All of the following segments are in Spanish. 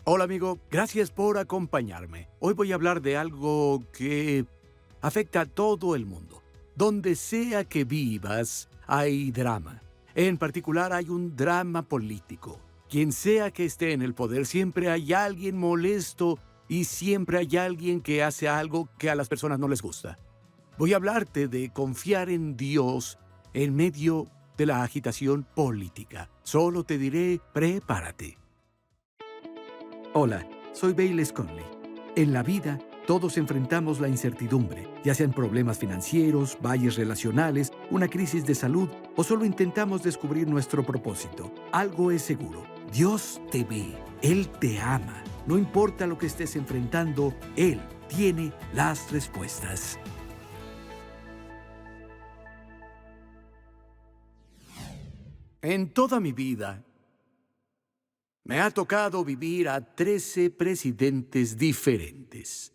Hola amigo, gracias por acompañarme. Hoy voy a hablar de algo que afecta a todo el mundo. Donde sea que vivas, hay drama. En particular hay un drama político. Quien sea que esté en el poder, siempre hay alguien molesto y siempre hay alguien que hace algo que a las personas no les gusta. Voy a hablarte de confiar en Dios en medio de la agitación política. Solo te diré, prepárate. Hola, soy Bayless Conley. En la vida, todos enfrentamos la incertidumbre, ya sean problemas financieros, valles relacionales, una crisis de salud o solo intentamos descubrir nuestro propósito. Algo es seguro, Dios te ve, Él te ama. No importa lo que estés enfrentando, Él tiene las respuestas. En toda mi vida, me ha tocado vivir a 13 presidentes diferentes.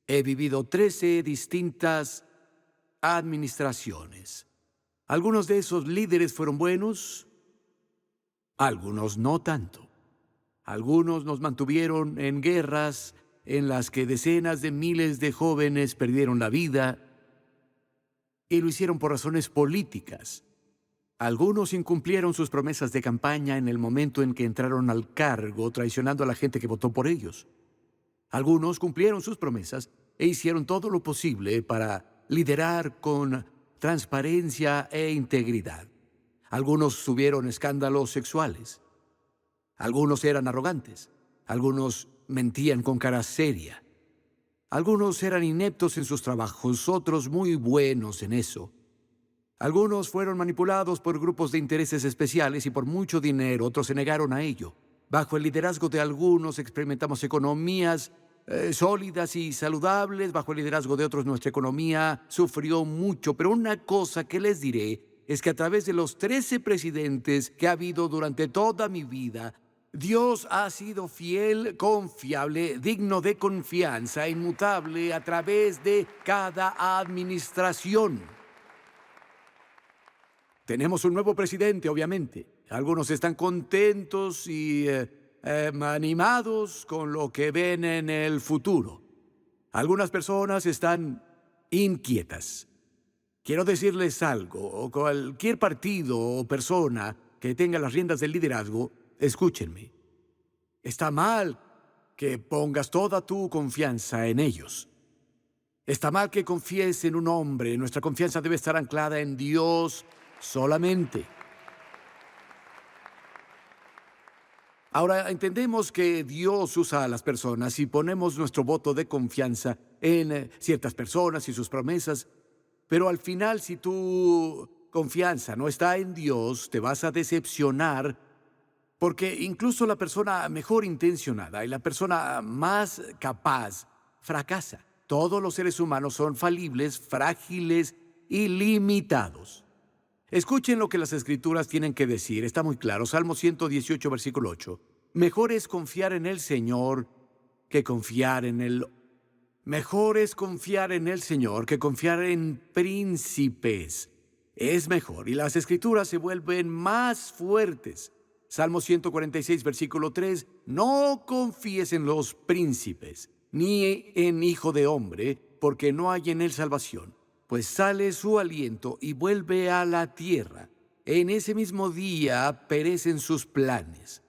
He vivido 13 distintas administraciones. Algunos de esos líderes fueron buenos, algunos no tanto. Algunos nos mantuvieron en guerras en las que decenas de miles de jóvenes perdieron la vida y lo hicieron por razones políticas. Algunos incumplieron sus promesas de campaña en el momento en que entraron al cargo, traicionando a la gente que votó por ellos. Algunos cumplieron sus promesas e hicieron todo lo posible para liderar con transparencia e integridad. Algunos tuvieron escándalos sexuales. Algunos eran arrogantes. Algunos mentían con cara seria. Algunos eran ineptos en sus trabajos, otros muy buenos en eso. Algunos fueron manipulados por grupos de intereses especiales y por mucho dinero, otros se negaron a ello. Bajo el liderazgo de algunos experimentamos economías sólidas y saludables. Bajo el liderazgo de otros nuestra economía sufrió mucho. Pero una cosa que les diré es que a través de los 13 presidentes que ha habido durante toda mi vida, Dios ha sido fiel, confiable, digno de confianza, inmutable a través de cada administración. Tenemos un nuevo presidente, obviamente. Algunos están contentos y animados con lo que ven en el futuro. Algunas personas están inquietas. Quiero decirles algo. Cualquier partido o persona que tenga las riendas del liderazgo, escúchenme. Está mal que pongas toda tu confianza en ellos. Está mal que confíes en un hombre. Nuestra confianza debe estar anclada en Dios solamente. Ahora, entendemos que Dios usa a las personas y ponemos nuestro voto de confianza en ciertas personas y sus promesas, pero al final, si tu confianza no está en Dios, te vas a decepcionar, porque incluso la persona mejor intencionada y la persona más capaz fracasa. Todos los seres humanos son falibles, frágiles y limitados. Escuchen lo que las Escrituras tienen que decir. Está muy claro. Salmo 118, versículo 8. Mejor es confiar en el Señor que confiar en el... Mejor es confiar en el Señor que confiar en príncipes. Es mejor. Y las Escrituras se vuelven más fuertes. Salmo 146, versículo 3. No confíes en los príncipes, ni en hijo de hombre, porque no hay en él salvación. Pues sale su aliento y vuelve a la tierra. En ese mismo día perecen sus planes.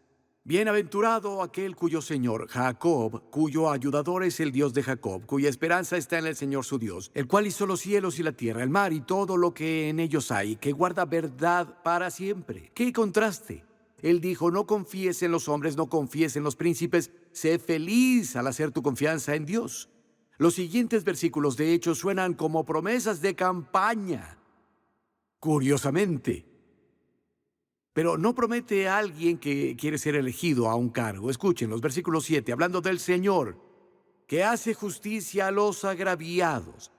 Bienaventurado aquel cuyo Señor, Jacob, cuyo ayudador es el Dios de Jacob, cuya esperanza está en el Señor su Dios, el cual hizo los cielos y la tierra, el mar y todo lo que en ellos hay, que guarda verdad para siempre. ¡Qué contraste! Él dijo, no confíes en los hombres, no confíes en los príncipes, sé feliz al hacer tu confianza en Dios. Los siguientes versículos, de hecho, suenan como promesas de campaña. Curiosamente. Pero no promete a alguien que quiere ser elegido a un cargo. Escuchen los versículos 7, hablando del Señor, que hace justicia a los agraviados,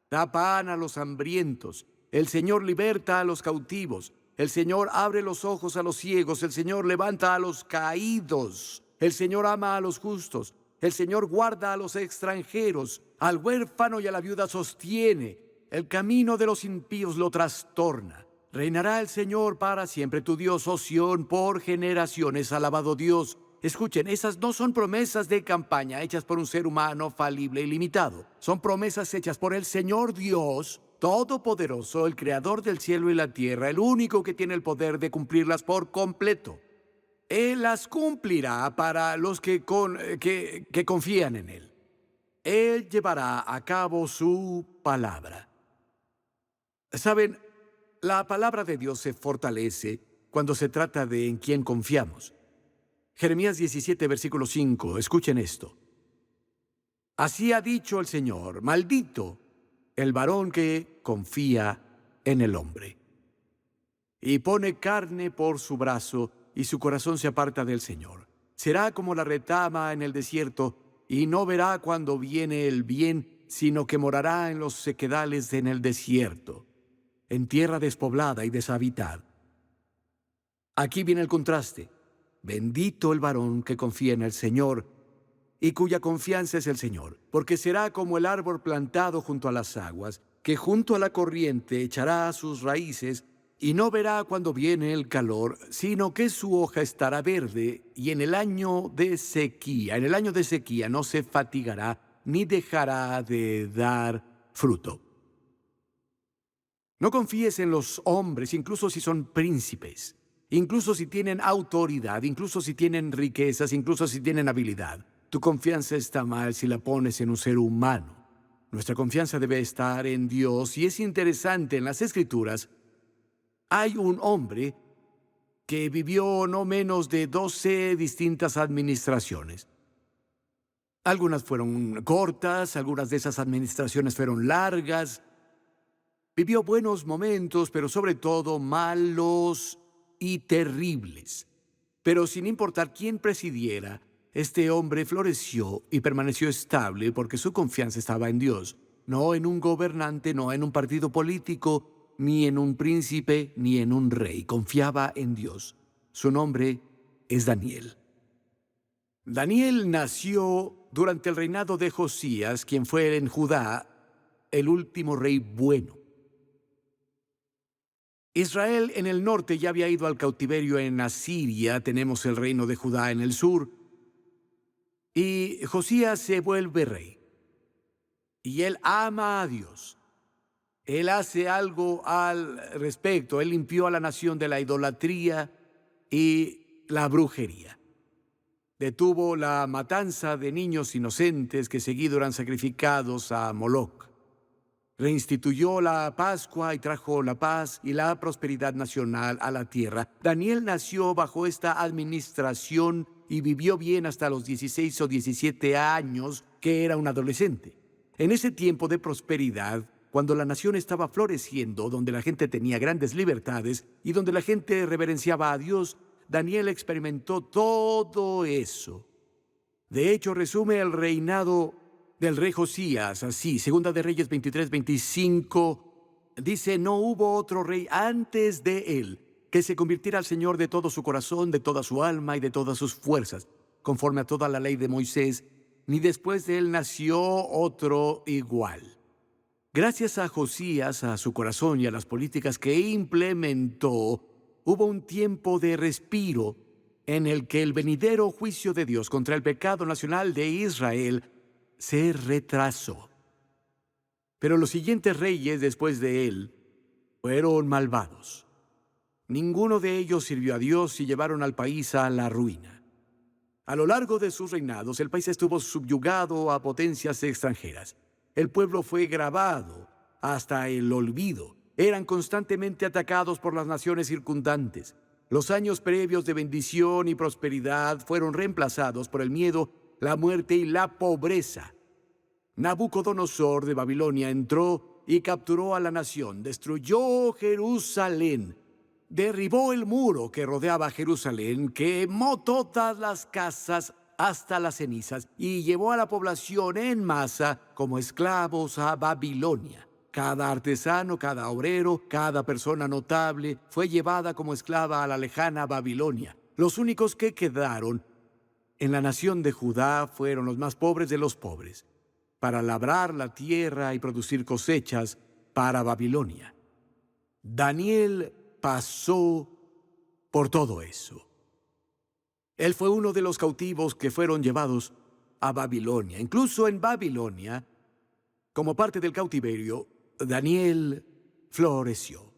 da pan a los hambrientos. El Señor liberta a los cautivos. El Señor abre los ojos a los ciegos. El Señor levanta a los caídos. El Señor ama a los justos. El Señor guarda a los extranjeros, al huérfano y a la viuda sostiene. El camino de los impíos lo trastorna. Reinará el Señor para siempre, tu Dios, oh Sión, por generaciones. Alabado Dios, Escuchen, esas no son promesas de campaña hechas por un ser humano falible y limitado. Son promesas hechas por el Señor Dios Todopoderoso, el Creador del cielo y la tierra, el único que tiene el poder de cumplirlas por completo. Él las cumplirá para los que confían en Él. Él llevará a cabo su palabra. Saben, la palabra de Dios se fortalece cuando se trata de en quién confiamos. Jeremías 17, versículo 5. Escuchen esto. Así ha dicho el Señor, maldito el varón que confía en el hombre y pone carne por su brazo y su corazón se aparta del Señor. Será como la retama en el desierto y no verá cuando viene el bien, sino que morará en los sequedales en el desierto, en tierra despoblada y deshabitada. Aquí viene el contraste. Bendito el varón que confía en el Señor y cuya confianza es el Señor, porque será como el árbol plantado junto a las aguas, que junto a la corriente echará sus raíces y no verá cuando viene el calor, sino que su hoja estará verde y en el año de sequía no se fatigará ni dejará de dar fruto. No confíes en los hombres, incluso si son príncipes, incluso si tienen autoridad, incluso si tienen riquezas, incluso si tienen habilidad. Tu confianza está mal si la pones en un ser humano. Nuestra confianza debe estar en Dios, y es interesante, en las Escrituras hay un hombre que vivió no menos de 12 distintas administraciones. Algunas fueron cortas, algunas de esas administraciones fueron largas. Vivió buenos momentos, pero sobre todo malos y terribles. Pero sin importar quién presidiera, este hombre floreció y permaneció estable porque su confianza estaba en Dios, no en un gobernante, no en un partido político, ni en un príncipe, ni en un rey. Confiaba en Dios. Su nombre es Daniel. Daniel nació durante el reinado de Josías, quien fue en Judá el último rey bueno. Israel en el norte ya había ido al cautiverio en Asiria, tenemos el reino de Judá en el sur, y Josías se vuelve rey. Y él ama a Dios. Él hace algo al respecto. Él limpió a la nación de la idolatría y la brujería. Detuvo la matanza de niños inocentes que seguido eran sacrificados a Moloc. Reinstituyó la Pascua y trajo la paz y la prosperidad nacional a la tierra. Daniel nació bajo esta administración y vivió bien hasta los 16 o 17 años, que era un adolescente. En ese tiempo de prosperidad, cuando la nación estaba floreciendo, donde la gente tenía grandes libertades y donde la gente reverenciaba a Dios, Daniel experimentó todo eso. De hecho, resume el reinado del rey Josías así. Segunda de Reyes 23-25 dice: no hubo otro rey antes de él que se convirtiera al Señor de todo su corazón, de toda su alma y de todas sus fuerzas, conforme a toda la ley de Moisés, ni después de él nació otro igual. Gracias a Josías, a su corazón y a las políticas que implementó, hubo un tiempo de respiro en el que el venidero juicio de Dios contra el pecado nacional de Israel se retrasó. Pero los siguientes reyes después de él fueron malvados. Ninguno de ellos sirvió a Dios y llevaron al país a la ruina. A lo largo de sus reinados, el país estuvo subyugado a potencias extranjeras. El pueblo fue grabado hasta el olvido. Eran constantemente atacados por las naciones circundantes. Los años previos de bendición y prosperidad fueron reemplazados por el miedo, la muerte y la pobreza. Nabucodonosor de Babilonia entró y capturó a la nación, destruyó Jerusalén, derribó el muro que rodeaba Jerusalén, quemó todas las casas hasta las cenizas y llevó a la población en masa como esclavos a Babilonia. Cada artesano, cada obrero, cada persona notable fue llevada como esclava a la lejana Babilonia. Los únicos que quedaron en la nación de Judá fueron los más pobres de los pobres, para labrar la tierra y producir cosechas para Babilonia. Daniel pasó por todo eso. Él fue uno de los cautivos que fueron llevados a Babilonia. Incluso en Babilonia, como parte del cautiverio, Daniel floreció.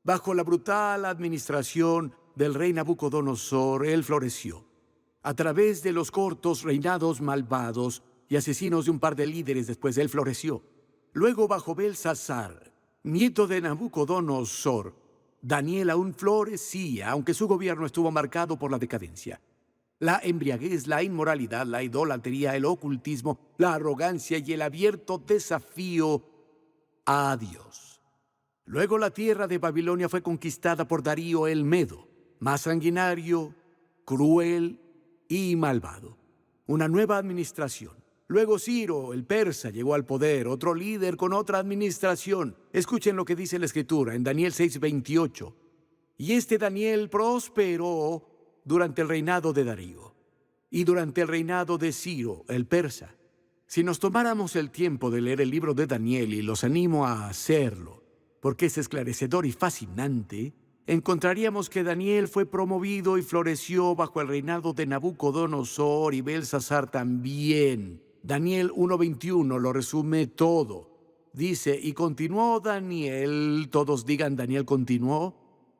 Bajo la brutal administración del rey Nabucodonosor, él floreció. A través de los cortos reinados malvados y asesinos de un par de líderes después, él floreció. Luego, bajo Belsasar, nieto de Nabucodonosor, Daniel aún florecía, aunque su gobierno estuvo marcado por la decadencia. La embriaguez, la inmoralidad, la idolatría, el ocultismo, la arrogancia y el abierto desafío a Dios. Luego la tierra de Babilonia fue conquistada por Darío el Medo, más sanguinario, cruel y malvado. Una nueva administración. Luego Ciro, el persa, llegó al poder, otro líder con otra administración. Escuchen lo que dice la Escritura en Daniel 6:28. Y este Daniel prosperó durante el reinado de Darío y durante el reinado de Ciro, el persa. Si nos tomáramos el tiempo de leer el libro de Daniel, y los animo a hacerlo, porque es esclarecedor y fascinante, encontraríamos que Daniel fue promovido y floreció bajo el reinado de Nabucodonosor y Belsasar también. Daniel 1:21 lo resume todo. Dice, y continuó Daniel, todos digan Daniel continuó,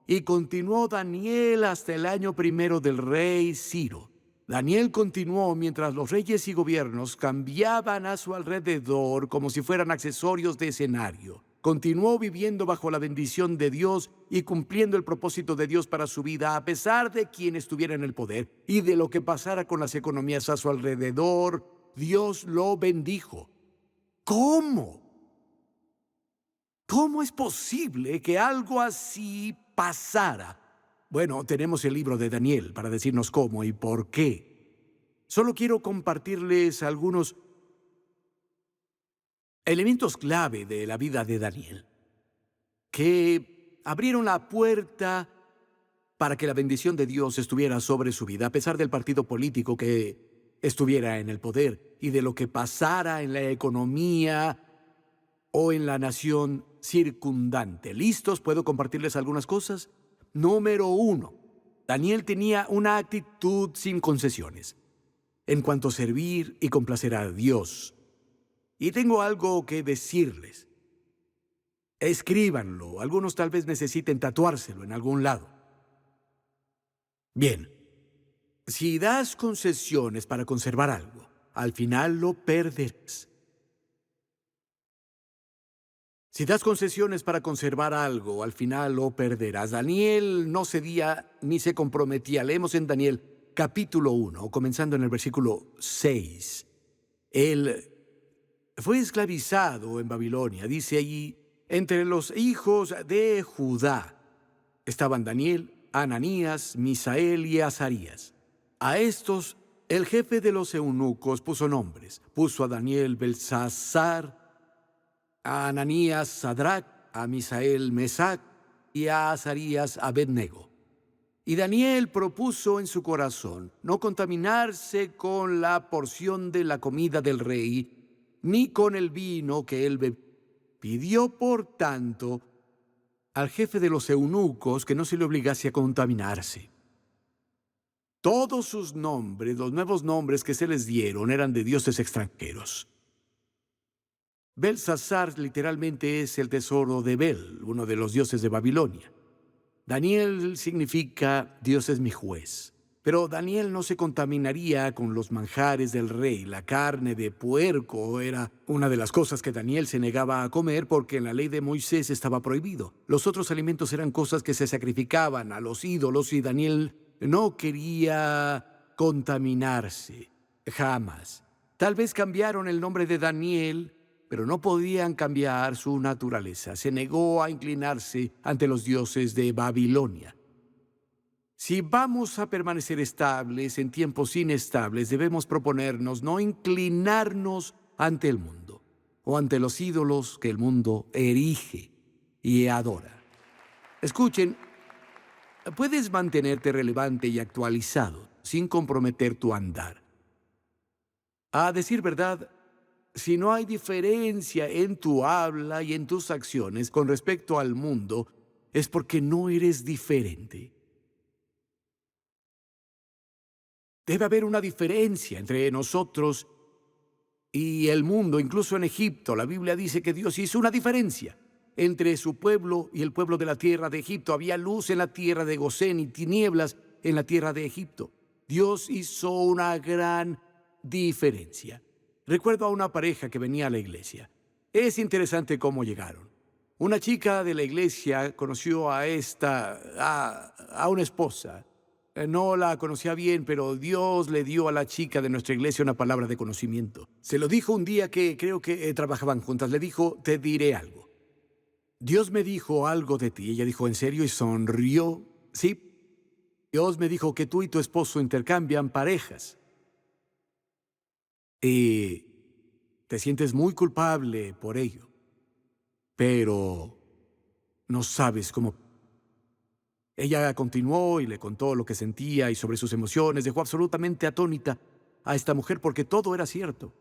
y continuó Daniel hasta el año primero del rey Ciro. Daniel continuó mientras los reyes y gobiernos cambiaban a su alrededor como si fueran accesorios de escenario. Continuó viviendo bajo la bendición de Dios y cumpliendo el propósito de Dios para su vida, a pesar de quien estuviera en el poder y de lo que pasara con las economías a su alrededor. Dios lo bendijo. ¿Cómo? ¿Cómo es posible que algo así pasara? Bueno, tenemos el libro de Daniel para decirnos cómo y por qué. Solo quiero compartirles algunos elementos clave de la vida de Daniel, que abrieron la puerta para que la bendición de Dios estuviera sobre su vida, a pesar del partido político que estuviera en el poder y de lo que pasara en la economía o en la nación circundante. ¿Listos? ¿Puedo compartirles algunas cosas? Número 1. Daniel tenía una actitud sin concesiones en cuanto a servir y complacer a Dios. Y tengo algo que decirles. Escríbanlo. Algunos tal vez necesiten tatuárselo en algún lado. Bien. Si das concesiones para conservar algo, al final lo perderás. Si das concesiones para conservar algo, al final lo perderás. Daniel no cedía ni se comprometía. Leemos en Daniel capítulo 1, comenzando en el versículo 6. Él fue esclavizado en Babilonia. Dice allí, entre los hijos de Judá estaban Daniel, Ananías, Misael y Azarías. A estos el jefe de los eunucos puso nombres. Puso a Daniel Belsasar, a Ananías Sadrac, a Misael Mesac y a Azarías Abednego. Y Daniel propuso en su corazón no contaminarse con la porción de la comida del rey, ni con el vino que él bebía. Pidió, por tanto, al jefe de los eunucos que no se le obligase a contaminarse. Todos sus nombres, los nuevos nombres que se les dieron, eran de dioses extranjeros. Belsasar literalmente es el tesoro de Bel, uno de los dioses de Babilonia. Daniel significa Dios es mi juez. Pero Daniel no se contaminaría con los manjares del rey. La carne de puerco era una de las cosas que Daniel se negaba a comer porque en la ley de Moisés estaba prohibido. Los otros alimentos eran cosas que se sacrificaban a los ídolos y Daniel no quería contaminarse. Jamás. Tal vez cambiaron el nombre de Daniel, pero no podían cambiar su naturaleza. Se negó a inclinarse ante los dioses de Babilonia. Si vamos a permanecer estables en tiempos inestables, debemos proponernos no inclinarnos ante el mundo o ante los ídolos que el mundo erige y adora. Escuchen, puedes mantenerte relevante y actualizado sin comprometer tu andar. A decir verdad, si no hay diferencia en tu habla y en tus acciones con respecto al mundo, es porque no eres diferente. Debe haber una diferencia entre nosotros y el mundo. Incluso en Egipto, la Biblia dice que Dios hizo una diferencia entre su pueblo y el pueblo de la tierra de Egipto. Había luz en la tierra de Gosén y tinieblas en la tierra de Egipto. Dios hizo una gran diferencia. Recuerdo a una pareja que venía a la iglesia. Es interesante cómo llegaron. Una chica de la iglesia conoció a una esposa. No la conocía bien, pero Dios le dio a la chica de nuestra iglesia una palabra de conocimiento. Se lo dijo un día que creo que trabajaban juntas. Le dijo, te diré algo. Dios me dijo algo de ti. Ella dijo, ¿en serio? Y sonrió. Sí. Dios me dijo que tú y tu esposo intercambian parejas. Y te sientes muy culpable por ello. Pero no sabes cómo. Ella continuó y le contó lo que sentía y sobre sus emociones. Dejó absolutamente atónita a esta mujer porque todo era cierto.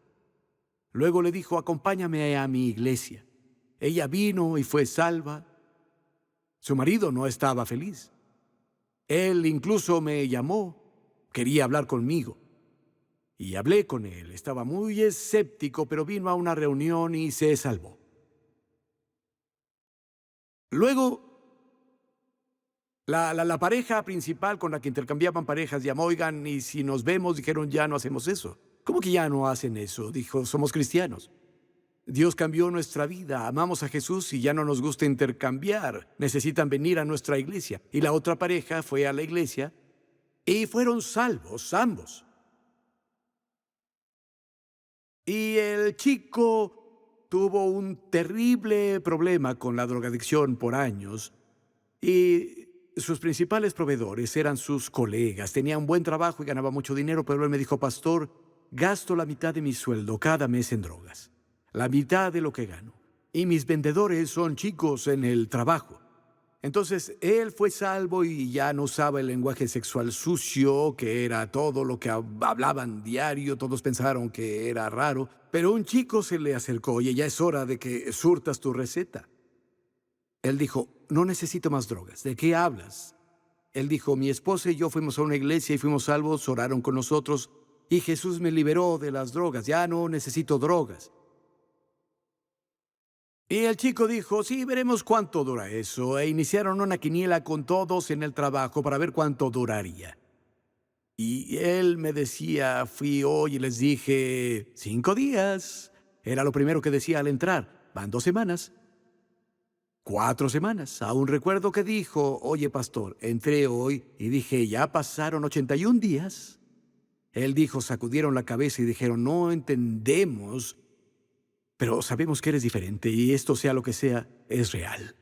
Luego le dijo, acompáñame a mi iglesia. Ella vino y fue salva. Su marido no estaba feliz. Él incluso me llamó. Quería hablar conmigo. Y hablé con él. Estaba muy escéptico, pero vino a una reunión y se salvó. Luego, la pareja principal con la que intercambiaban parejas llamó, oigan, y si nos vemos, dijeron, ya no hacemos eso. ¿Cómo que ya no hacen eso? Dijo, somos cristianos. Dios cambió nuestra vida, amamos a Jesús y ya no nos gusta intercambiar. Necesitan venir a nuestra iglesia. Y la otra pareja fue a la iglesia y fueron salvos ambos. Y el chico tuvo un terrible problema con la drogadicción por años y sus principales proveedores eran sus colegas. Tenía un buen trabajo y ganaba mucho dinero, pero él me dijo, pastor, gasto la mitad de mi sueldo cada mes en drogas. La mitad de lo que gano. Y mis vendedores son chicos en el trabajo. Entonces, él fue salvo y ya no usaba el lenguaje sexual sucio, que era todo lo que hablaban diario. Todos pensaron que era raro. Pero un chico se le acercó, oye, ya es hora de que surtas tu receta. Él dijo, no necesito más drogas. ¿De qué hablas? Él dijo, mi esposa y yo fuimos a una iglesia y fuimos salvos, oraron con nosotros, y Jesús me liberó de las drogas. Ya no necesito drogas. Y el chico dijo, sí, veremos cuánto dura eso. E iniciaron una quiniela con todos en el trabajo para ver cuánto duraría. Y él me decía, fui hoy y les dije, 5 días. Era lo primero que decía al entrar. Van 2 semanas. 4 semanas. Aún recuerdo que dijo, oye, pastor, entré hoy y dije, ya pasaron 81 días. Él dijo, sacudieron la cabeza y dijeron, no entendemos, pero sabemos que eres diferente y esto sea lo que sea, es real.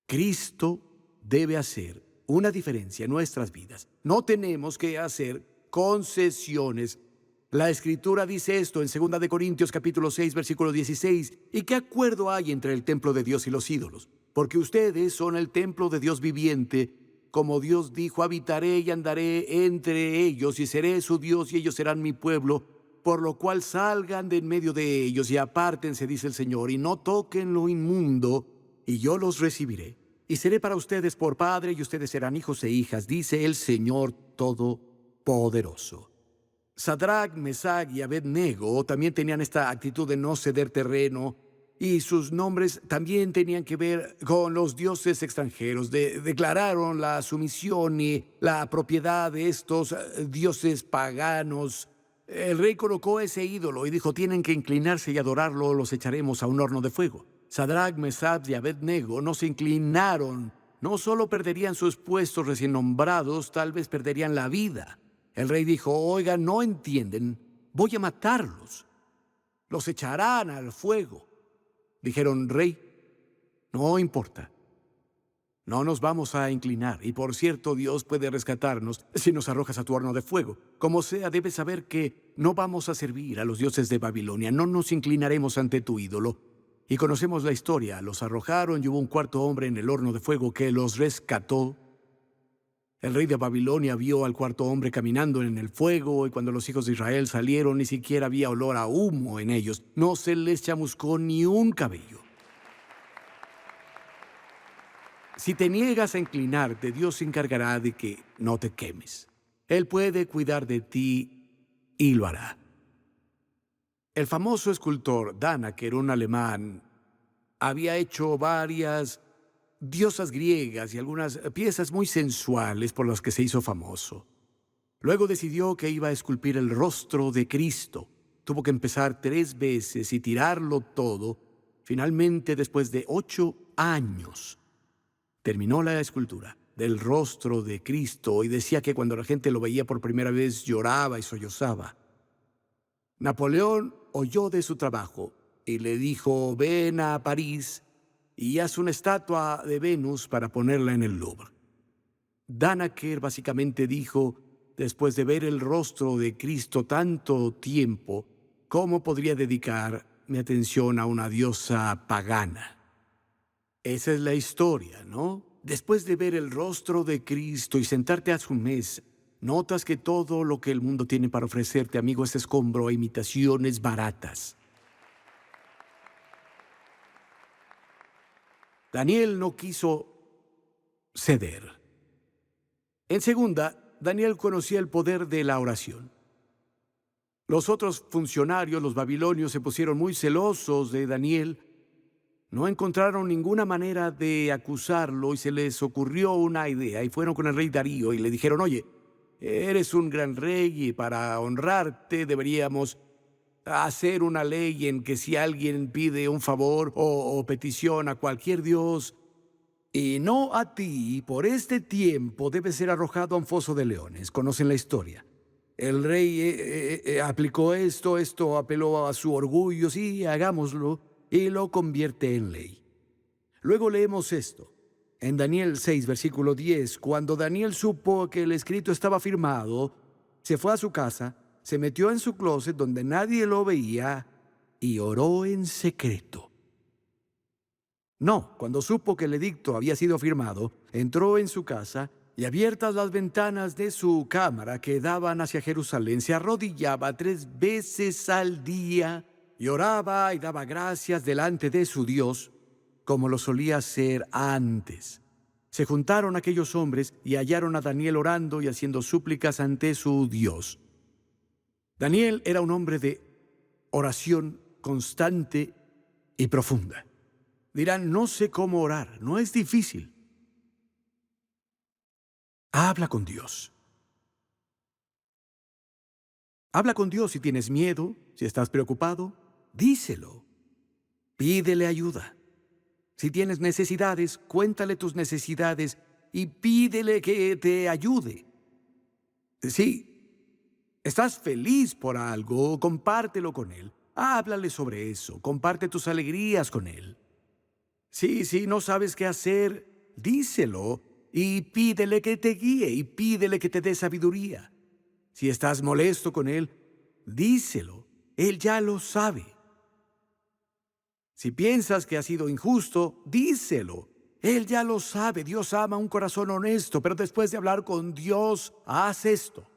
Cristo debe hacer una diferencia en nuestras vidas. No tenemos que hacer concesiones. La Escritura dice esto en 2 de Corintios capítulo 6, versículo 16. ¿Y qué acuerdo hay entre el templo de Dios y los ídolos? Porque ustedes son el templo de Dios viviente. Como Dios dijo, habitaré y andaré entre ellos y seré su Dios y ellos serán mi pueblo. Por lo cual salgan de en medio de ellos y apártense, dice el Señor, y no toquen lo inmundo, y yo los recibiré. Y seré para ustedes por padre, y ustedes serán hijos e hijas, dice el Señor Todopoderoso. Sadrac, Mesach y Abed-nego también tenían esta actitud de no ceder terreno, y sus nombres también tenían que ver con los dioses extranjeros. Declararon la sumisión y la propiedad de estos dioses paganos. El rey colocó ese ídolo y dijo, tienen que inclinarse y adorarlo, los echaremos a un horno de fuego. Sadrac, Mesach y Abed-nego no se inclinaron. No solo perderían sus puestos recién nombrados, tal vez perderían la vida. El rey dijo, oigan, no entienden, voy a matarlos. Los echarán al fuego. Dijeron, rey, no importa. No nos vamos a inclinar. Y por cierto, Dios puede rescatarnos si nos arrojas a tu horno de fuego. Como sea, debes saber que no vamos a servir a los dioses de Babilonia. No nos inclinaremos ante tu ídolo. Y conocemos la historia. Los arrojaron y hubo un cuarto hombre en el horno de fuego que los rescató. El rey de Babilonia vio al cuarto hombre caminando en el fuego, y cuando los hijos de Israel salieron, ni siquiera había olor a humo en ellos. No se les chamuscó ni un cabello. Si te niegas a inclinarte, Dios se encargará de que no te quemes. Él puede cuidar de ti y lo hará. El famoso escultor Dannecker, un alemán, había hecho varias diosas griegas y algunas piezas muy sensuales por las que se hizo famoso. Luego decidió que iba a esculpir el rostro de Cristo. Tuvo que empezar 3 veces y tirarlo todo. Finalmente, después de 8 años, terminó la escultura del rostro de Cristo y decía que cuando la gente lo veía por primera vez lloraba y sollozaba. Napoleón oyó de su trabajo y le dijo: ven a París y haz una estatua de Venus para ponerla en el Louvre. Dannecker básicamente dijo: después de ver el rostro de Cristo tanto tiempo, ¿cómo podría dedicar mi atención a una diosa pagana? Esa es la historia, ¿no? Después de ver el rostro de Cristo y sentarte a su mesa, notas que todo lo que el mundo tiene para ofrecerte, amigo, es escombro e imitaciones baratas. Daniel no quiso ceder. En segunda, Daniel conocía el poder de la oración. Los otros funcionarios, los babilonios, se pusieron muy celosos de Daniel. No encontraron ninguna manera de acusarlo y se les ocurrió una idea y fueron con el rey Darío y le dijeron: oye, eres un gran rey y para honrarte deberíamos hacer una ley en que si alguien pide un favor o petición a cualquier dios y no a ti, por este tiempo debe ser arrojado a un foso de leones. ¿Conocen la historia? El rey aplicó esto apeló a su orgullo, sí, hagámoslo, y lo convierte en ley. Luego leemos esto. En Daniel 6, versículo 10, cuando Daniel supo que el escrito estaba firmado, se fue a su casa, se metió en su closet donde nadie lo veía y oró en secreto. No, cuando supo que el edicto había sido firmado, entró en su casa y abiertas las ventanas de su cámara que daban hacia Jerusalén, se arrodillaba 3 veces al día y oraba y daba gracias delante de su Dios, como lo solía hacer antes. Se juntaron aquellos hombres y hallaron a Daniel orando y haciendo súplicas ante su Dios. Daniel era un hombre de oración constante y profunda. Dirán: no sé cómo orar. No es difícil. Habla con Dios. Habla con Dios si tienes miedo, si estás preocupado, díselo. Pídele ayuda. Si tienes necesidades, cuéntale tus necesidades y pídele que te ayude. Si estás feliz por algo, compártelo con él. Háblale sobre eso. Comparte tus alegrías con él. Si no sabes qué hacer, díselo y pídele que te guíe y pídele que te dé sabiduría. Si estás molesto con él, díselo. Él ya lo sabe. Si piensas que ha sido injusto, díselo. Él ya lo sabe. Dios ama un corazón honesto, pero después de hablar con Dios, haz esto.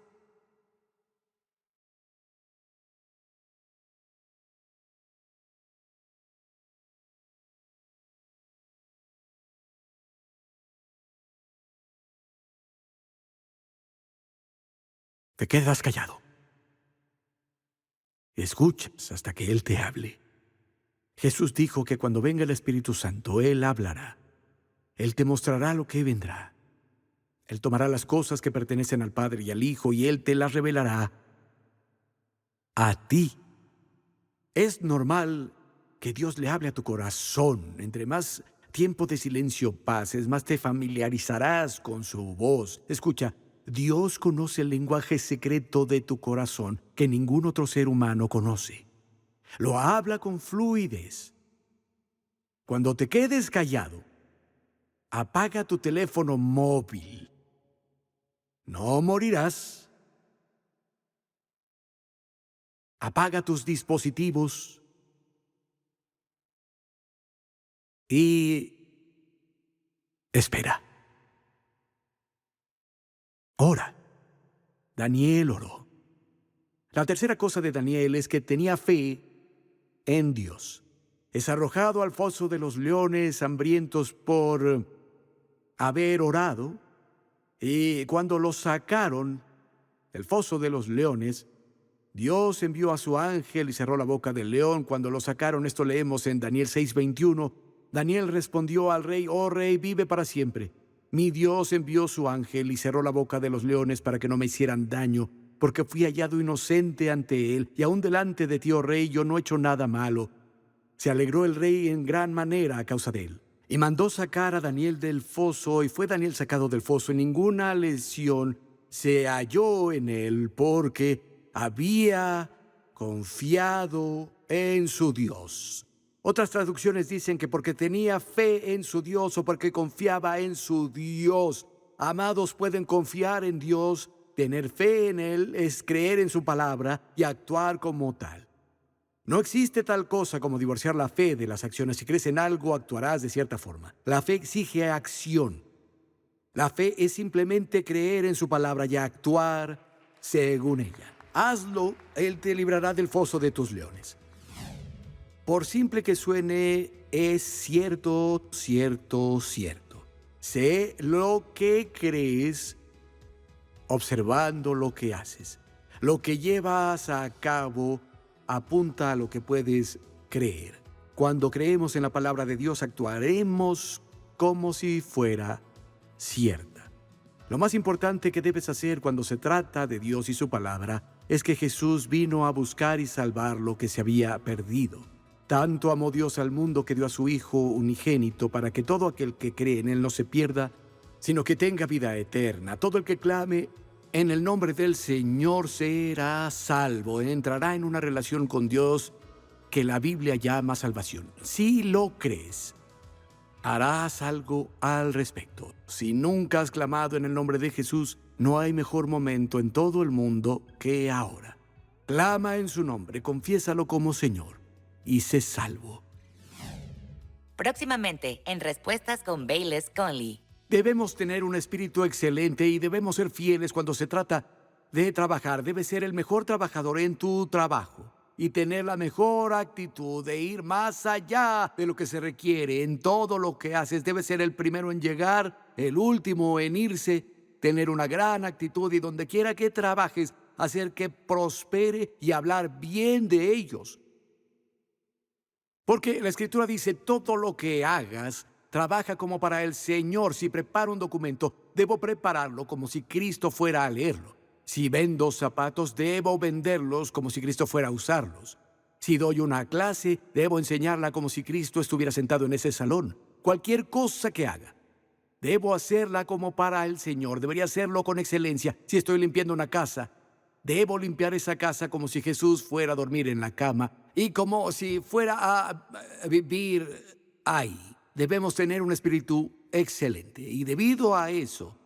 Te quedas callado. Escuchas hasta que Él te hable. Jesús dijo que cuando venga el Espíritu Santo, Él hablará. Él te mostrará lo que vendrá. Él tomará las cosas que pertenecen al Padre y al Hijo y Él te las revelará a ti. Es normal que Dios le hable a tu corazón. Entre más tiempo de silencio pases, más te familiarizarás con su voz. Escucha, Dios conoce el lenguaje secreto de tu corazón que ningún otro ser humano conoce. Lo habla con fluidez. Cuando te quedes callado, apaga tu teléfono móvil. No morirás. Apaga tus dispositivos y espera. Ora. Daniel oró. La tercera cosa de Daniel es que tenía fe en Dios. Es arrojado al foso de los leones hambrientos por haber orado, y cuando lo sacaron, el foso de los leones, Dios envió a su ángel y cerró la boca del león. Cuando lo sacaron, esto leemos en Daniel 6:21. Daniel respondió al rey: «Oh rey, vive para siempre. Mi Dios envió su ángel y cerró la boca de los leones para que no me hicieran daño, porque fui hallado inocente ante él, y aún delante de ti, oh rey, yo no he hecho nada malo». Se alegró el rey en gran manera a causa de él, y mandó sacar a Daniel del foso, y fue Daniel sacado del foso, y ninguna lesión se halló en él, porque había confiado en su Dios. Otras traducciones dicen que porque tenía fe en su Dios o porque confiaba en su Dios. Amados, pueden confiar en Dios, tener fe en Él, es creer en su palabra y actuar como tal. No existe tal cosa como divorciar la fe de las acciones. Si crees en algo, actuarás de cierta forma. La fe exige acción. La fe es simplemente creer en su palabra y actuar según ella. Hazlo, Él te librará del foso de tus leones. Por simple que suene, es cierto, cierto, cierto. Sé lo que crees observando lo que haces. Lo que llevas a cabo apunta a lo que puedes creer. Cuando creemos en la palabra de Dios, actuaremos como si fuera cierta. Lo más importante que debes hacer cuando se trata de Dios y su palabra es que Jesús vino a buscar y salvar lo que se había perdido. Tanto amó Dios al mundo que dio a su Hijo unigénito para que todo aquel que cree en Él no se pierda, sino que tenga vida eterna. Todo el que clame en el nombre del Señor será salvo, entrará en una relación con Dios que la Biblia llama salvación. Si lo crees, harás algo al respecto. Si nunca has clamado en el nombre de Jesús, no hay mejor momento en todo el mundo que ahora. Clama en su nombre, confiésalo como Señor y sé salvo. Próximamente en Respuestas con Bayless Conley. Debemos tener un espíritu excelente y debemos ser fieles cuando se trata de trabajar. Debes ser el mejor trabajador en tu trabajo y tener la mejor actitud de ir más allá de lo que se requiere en todo lo que haces. Debes ser el primero en llegar, el último en irse, tener una gran actitud y donde quiera que trabajes, hacer que prospere y hablar bien de ellos. Porque la Escritura dice: todo lo que hagas, trabaja como para el Señor. Si preparo un documento, debo prepararlo como si Cristo fuera a leerlo. Si vendo zapatos, debo venderlos como si Cristo fuera a usarlos. Si doy una clase, debo enseñarla como si Cristo estuviera sentado en ese salón. Cualquier cosa que haga, debo hacerla como para el Señor. Debería hacerlo con excelencia. Si estoy limpiando una casa, debo limpiar esa casa como si Jesús fuera a dormir en la cama y como si fuera a vivir ahí. Debemos tener un espíritu excelente. Y debido a eso,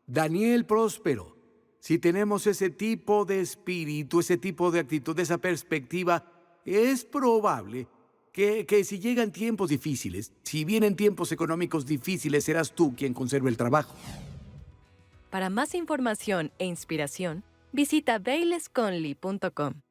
Daniel prosperó. Si tenemos ese tipo de espíritu, ese tipo de actitud, esa perspectiva, es probable que si llegan tiempos difíciles, si vienen tiempos económicos difíciles, serás tú quien conserve el trabajo. Para más información e inspiración, visita baylessconley.com.